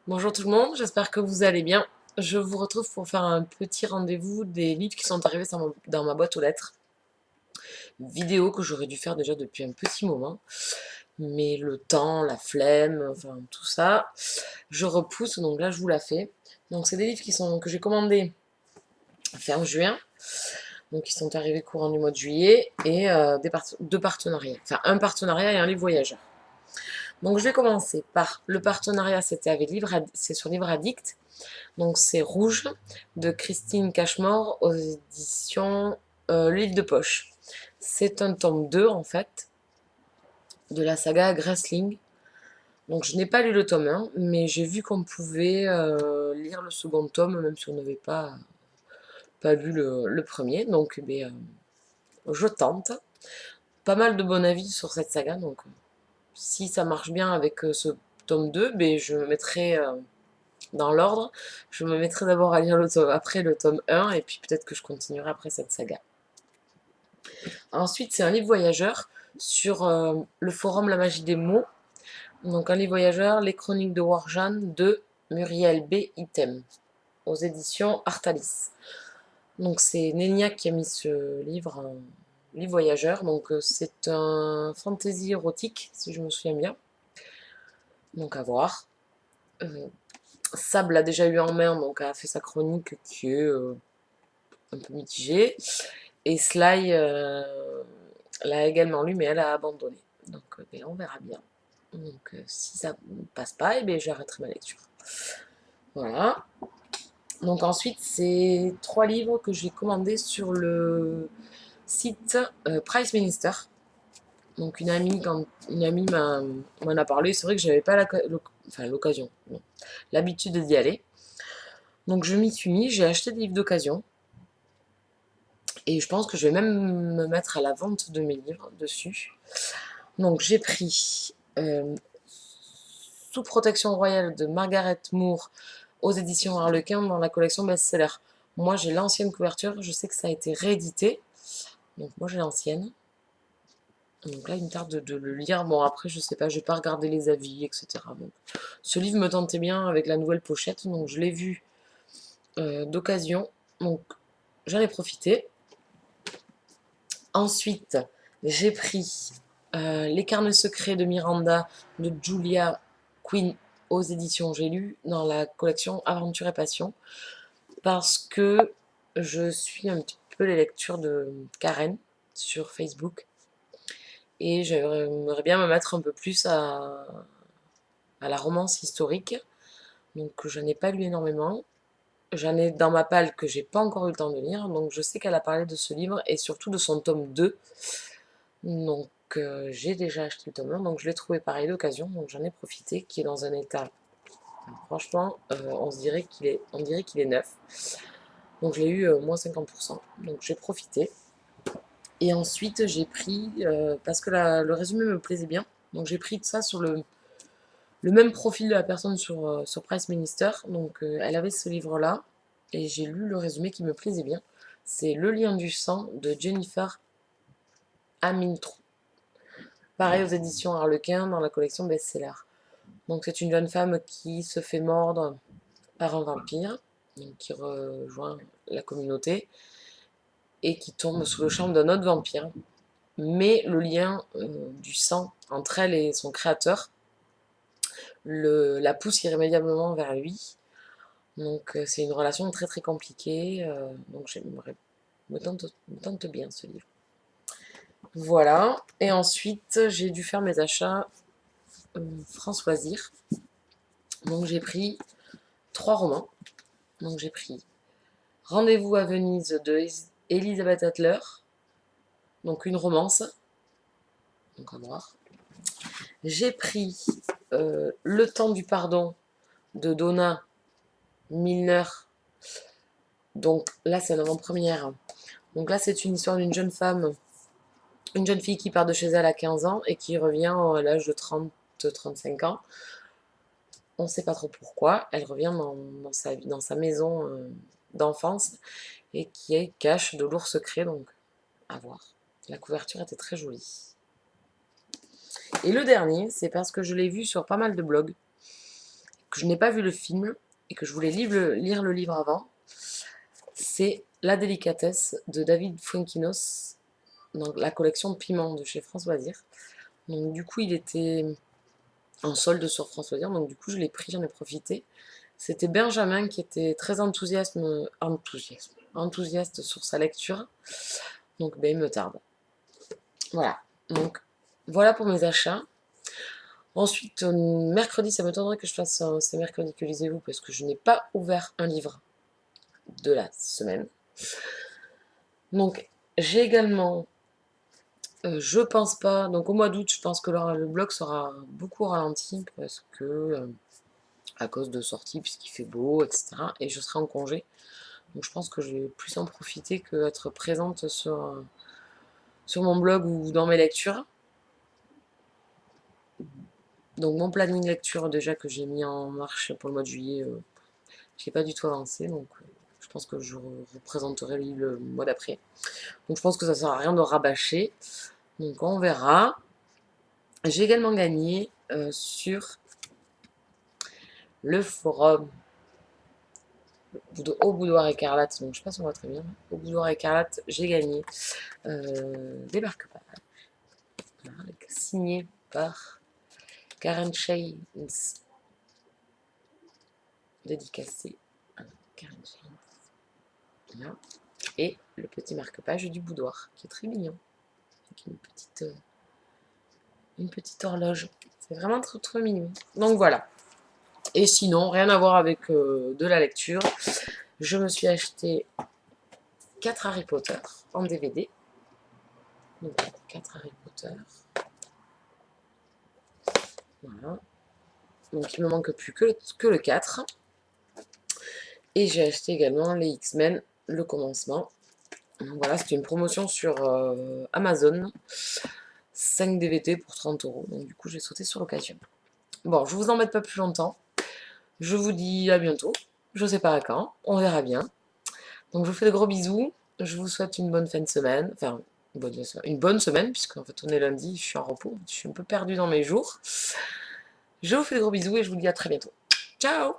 Bonjour tout le monde, j'espère que vous allez bien. Je vous retrouve pour faire un petit rendez-vous des livres qui sont arrivés dans ma boîte aux lettres. Une vidéo que j'aurais dû faire déjà depuis un petit moment, mais le temps, la flemme, enfin tout ça, je repousse, donc là je vous la fais. Donc c'est des livres que j'ai commandés fin juin, donc ils sont arrivés courant du mois de juillet, et deux partenariats, enfin un partenariat et un livre voyageur. Donc je vais commencer par le partenariat, c'est sur Livre Addict. Donc c'est Rouge de Christine Cachemore aux éditions Le Livre de Poche. C'est un tome 2 en fait de la saga Grassling. Donc je n'ai pas lu le tome 1, mais j'ai vu qu'on pouvait lire le second tome, même si on n'avait pas lu le premier. Donc je tente. Pas mal de bons avis sur cette saga, donc si ça marche bien avec ce tome 2, je me mettrai dans l'ordre. Je me mettrai d'abord à lire après le tome 1 et puis peut-être que je continuerai après cette saga. Ensuite, c'est un livre voyageur sur le forum La Magie des mots. Donc un livre voyageur, Les Chroniques de Warjan de Muriel B. Item aux éditions Artalis. Donc c'est Nénia qui a mis ce livre, livre voyageur. Donc c'est un fantasy érotique, si je me souviens bien. Donc à voir. Euh, Sable l'a déjà eu en main, donc a fait sa chronique qui est un peu mitigée. Et Sly l'a également lu, mais elle a abandonné. Donc on verra bien. Donc si ça ne passe pas, j'arrêterai ma lecture. Voilà. Donc ensuite, c'est 3 livres que j'ai commandés sur le site Price Minister. Donc une amie m'en a parlé, c'est vrai que j'avais pas l'occasion, l'habitude d'y aller. Donc je m'y suis mis, j'ai acheté des livres d'occasion. Et je pense que je vais même me mettre à la vente de mes livres dessus. Donc j'ai pris Sous protection royale de Margaret Moore aux éditions Harlequin dans la collection best-seller. Moi j'ai l'ancienne couverture, je sais que ça a été réédité. Donc moi j'ai l'ancienne. Donc là il me tarde de le lire. Bon après je sais pas, je vais pas regarder les avis, etc. Donc, ce livre me tentait bien avec la nouvelle pochette, donc je l'ai vu d'occasion. Donc j'en ai profité. Ensuite, j'ai pris Les carnets secrets de Miranda de Julia Quinn aux éditions J'ai lu dans la collection Aventure et Passion parce que je suis un petit peu les lectures de Karen sur Facebook et j'aimerais bien me mettre un peu plus à la romance historique. Donc je n'ai pas lu énormément. J'en ai dans ma palle que j'ai pas encore eu le temps de lire, donc je sais qu'elle a parlé de ce livre et surtout de son tome 2. Donc j'ai déjà acheté le tome 1, donc je l'ai trouvé pareil d'occasion, donc j'en ai profité, qui est dans un état, franchement, on dirait qu'il est neuf. Donc je l'ai eu moins 50%, donc j'ai profité. Et ensuite j'ai pris, parce que le résumé me plaisait bien, donc j'ai pris ça sur le même profil de la personne sur Price Minister, donc elle avait ce livre-là, et j'ai lu le résumé qui me plaisait bien. C'est Le lien du sang de Jennifer Amintrou. Pareil aux éditions Harlequin dans la collection best-seller. Donc c'est une jeune femme qui se fait mordre par un vampire, donc qui rejoint la communauté et qui tombe sous le charme d'un autre vampire. Mais le lien du sang entre elle et son créateur la pousse irrémédiablement vers lui. Donc c'est une relation très très compliquée. Donc j'aimerais me tente bien ce livre. Voilà. Et ensuite j'ai dû faire mes achats France Loisirs. Donc j'ai pris 3 romans. Donc j'ai pris Rendez-vous à Venise de Elisabeth Adler, donc une romance, donc à voir. J'ai pris Le temps du pardon de Donna Milner, donc là c'est l'avant-première. Donc là c'est une histoire d'une jeune femme, une jeune fille qui part de chez elle à 15 ans et qui revient à l'âge de 30-35 ans. On ne sait pas trop pourquoi. Elle revient dans sa maison d'enfance et qui cache de lourds secrets, donc à voir. La couverture était très jolie. Et le dernier, c'est parce que je l'ai vu sur pas mal de blogs que je n'ai pas vu le film et que je voulais lire le livre avant, c'est La délicatesse de David Fuenquinos, dans la collection de piments de chez France Loisirs. Donc du coup, il était en solde sur France Loisirs, donc du coup, je l'ai pris, j'en ai profité. C'était Benjamin qui était très enthousiaste sur sa lecture, donc ben, il me tarde. Voilà, donc voilà pour mes achats. Ensuite, mercredi, ça m'étonnerait que je fasse c'est mercredi que lisez-vous, parce que je n'ai pas ouvert un livre de la semaine. Donc, j'ai également, je pense pas, donc au mois d'août, je pense que le blog sera beaucoup ralenti, parce que, à cause de sorties, puisqu'il fait beau, etc. Et je serai en congé. Donc je pense que je vais plus en profiter qu'être présente sur mon blog ou dans mes lectures. Donc mon planning lecture déjà que j'ai mis en marche pour le mois de juillet, je n'ai pas du tout avancé, donc je pense que je représenterai le mois d'après. Donc je pense que ça ne sert à rien de rabâcher, donc on verra. J'ai également gagné sur le forum au Boudoir Écarlate, donc je sais pas si on voit très bien, au Boudoir Écarlate, j'ai gagné des marque-pages signés par Karen Shaines, dédicacé à Karen Shaines. Voilà. Et le petit marque-page du boudoir, qui est très mignon, avec une petite horloge. C'est vraiment trop, trop mignon. Donc voilà. Et sinon, rien à voir avec de la lecture. Je me suis acheté 4 Harry Potter en DVD. Donc 4 Harry Potter. Voilà. Donc il me manque plus que le 4. Et j'ai acheté également les X-Men, le commencement. Donc voilà, c'était une promotion sur Amazon. 5 DVD pour 30 €. Donc du coup, j'ai sauté sur l'occasion. Bon, je vous embête pas plus longtemps. Je vous dis à bientôt. Je sais pas à quand. On verra bien. Donc je vous fais de gros bisous. Je vous souhaite une bonne fin de semaine. Enfin, une bonne semaine, puisqu'en fait on est lundi, je suis en repos. Je suis un peu perdue dans mes jours. Je vous fais de gros bisous et je vous dis à très bientôt. Ciao!